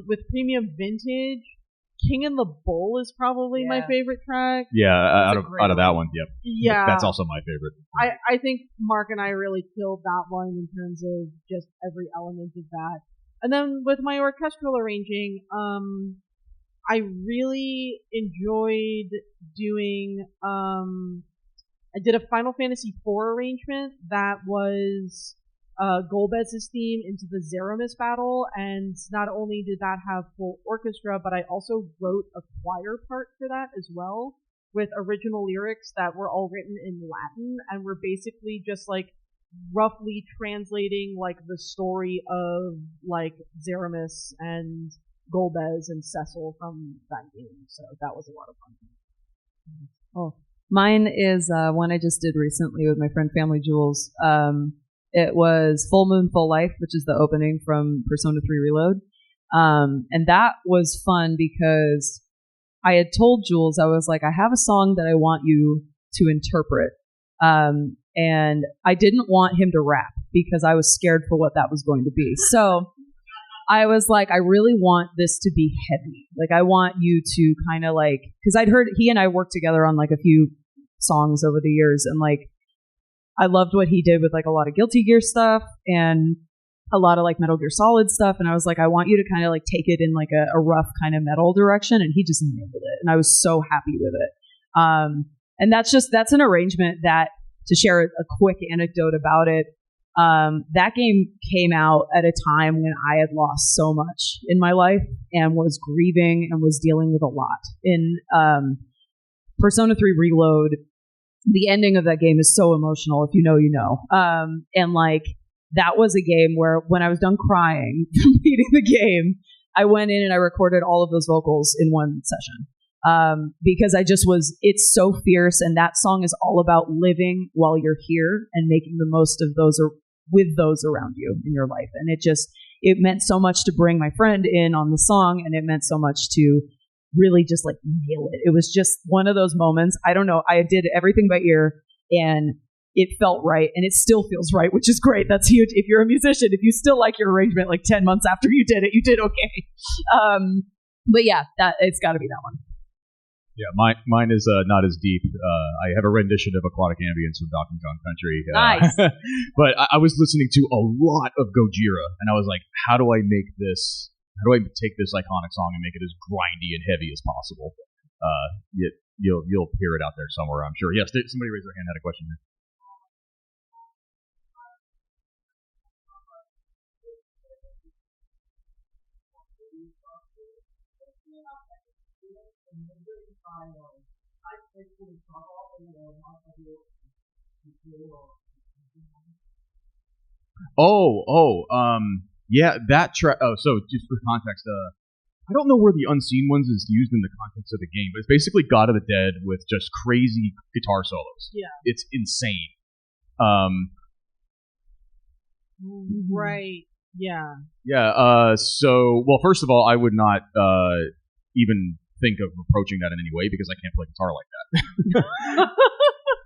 With Premium Vintage, King and the Bull is probably my favorite track. Yeah, out of that one, yep. Yeah. That's also my favorite. I think Mark and I really killed that one in terms of just every element of that. And then with my orchestral arranging, I really enjoyed doing, I did a Final Fantasy IV arrangement that was Golbez's theme into the Zeramis battle, and not only did that have full orchestra, but I also wrote a choir part for that as well, with original lyrics that were all written in Latin, and were basically just like roughly translating like the story of like Zeramis and Golbez and Cecil from that game. So that was a lot of fun. Oh, mine is one I just did recently with my friend Family Jewels. It was Full Moon, Full Life, which is the opening from Persona 3 Reload. And that was fun because I had told Jules, I was like, I have a song that I want you to interpret. And I didn't want him to rap because I was scared for what that was going to be. So I was like, I really want this to be heavy. Like, I want you to kind of like, because I'd heard he and I worked together on like a few songs over the years, and like, I loved what he did with like a lot of Guilty Gear stuff and a lot of like Metal Gear Solid stuff. And I was like, I want you to kind of like take it in like a rough kind of metal direction. And he just nailed it. And I was so happy with it. And that's an arrangement that, to share a quick anecdote about it, that game came out at a time when I had lost so much in my life and was grieving and was dealing with a lot. In Persona 3 Reload, the ending of that game is so emotional. If you know, you know. And like, that was a game where when I was done crying from beating the game, I went in and I recorded all of those vocals in one session. Because it's so fierce, and that song is all about living while you're here and making the most of those with those around you in your life. And it meant so much to bring my friend in on the song, and it meant so much to really just like nail it. It was just one of those moments. I don't know. I did everything by ear, and it felt right, and it still feels right, which is great. That's huge. If you're a musician, if you still like your arrangement like 10 months after you did it, you did okay. But yeah, it's got to be that one. Yeah, mine is not as deep. I have a rendition of Aquatic Ambience from Donkey Kong Country. Nice. But I was listening to a lot of Gojira, and I was like, how do I take this iconic song and make it as grindy and heavy as possible? You'll hear it out there somewhere, I'm sure. Yes, somebody raised their hand, had a question here. Yeah, that track. Oh, so just for context, I don't know where the Unseen Ones is used in the context of the game, but it's basically God of the Dead with just crazy guitar solos. Yeah, it's insane. Right. Yeah. Yeah. So, well, first of all, I would not even think of approaching that in any way because I can't play guitar like that.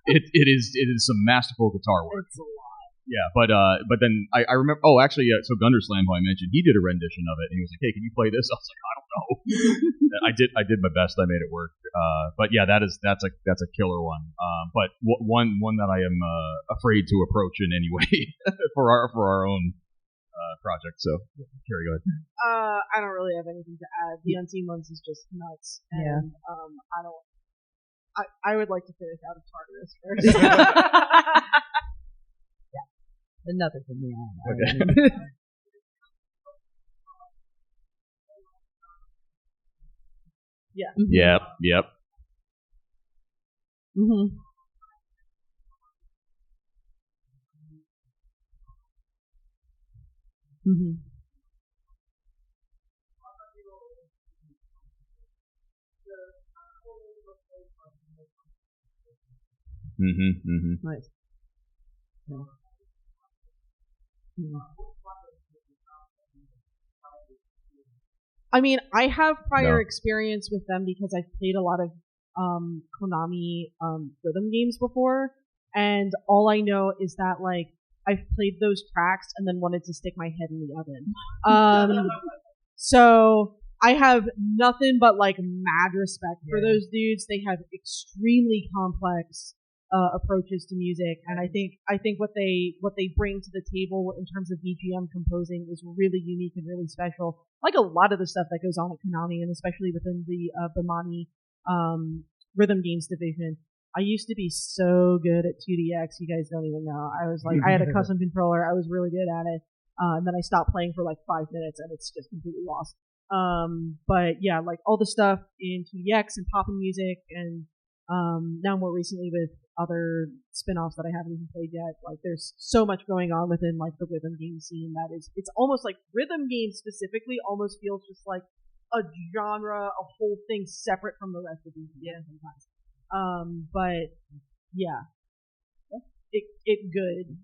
It is some masterful guitar work. It's a lot. Yeah, but then I remember. Oh, actually, yeah. So Gunderslam, who I mentioned, he did a rendition of it, and he was like, "Hey, can you play this?" I was like, "I don't know." I did my best. I made it work. But yeah, that's a killer one. But one that I am afraid to approach in any way for our own project. So, Carrie, go ahead. I don't really have anything to add. The Unseen Ones is just nuts, and I would like to finish out of Tartarus first. Another from me on. Okay. Yeah. Yep. Mm-hmm. Mm-hmm. Mm-hmm. Mm-hmm. Nice. Yeah. I mean, I have prior experience with them because I've played a lot of Konami rhythm games before, and all I know is that like I've played those tracks and then wanted to stick my head in the oven. So I have nothing but like mad respect for those dudes. They have extremely complex approaches to music, and I think what they bring to the table in terms of BGM composing is really unique and really special. Like a lot of the stuff that goes on at Konami, and especially within the Bemani rhythm games division, I used to be so good at 2DX, you guys don't even know. I was like, I had a custom controller, I was really good at it, and then I stopped playing for like 5 minutes, and it's just completely lost. But yeah, like all the stuff in 2DX and poppin' music, and now more recently with other spin-offs that I haven't even played yet. Like there's so much going on within like the rhythm game scene that it's almost like rhythm games specifically almost feels just like a genre, a whole thing separate from the rest of these games sometimes. But yeah, it good.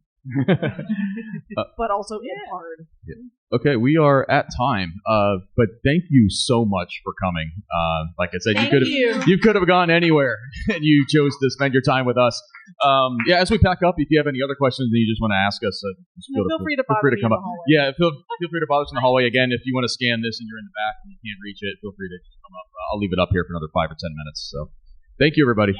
But also it's hard. Yeah. Okay, we are at time. But thank you so much for coming. Like I said, you could have gone anywhere, and you chose to spend your time with us. Yeah, as we pack up, if you have any other questions that you just want to ask us, feel free to come up. Yeah, feel free to bother us in the hallway. Again, if you want to scan this and you're in the back and you can't reach it, feel free to just come up. I'll leave it up here for another 5 or 10 minutes. So, thank you, everybody.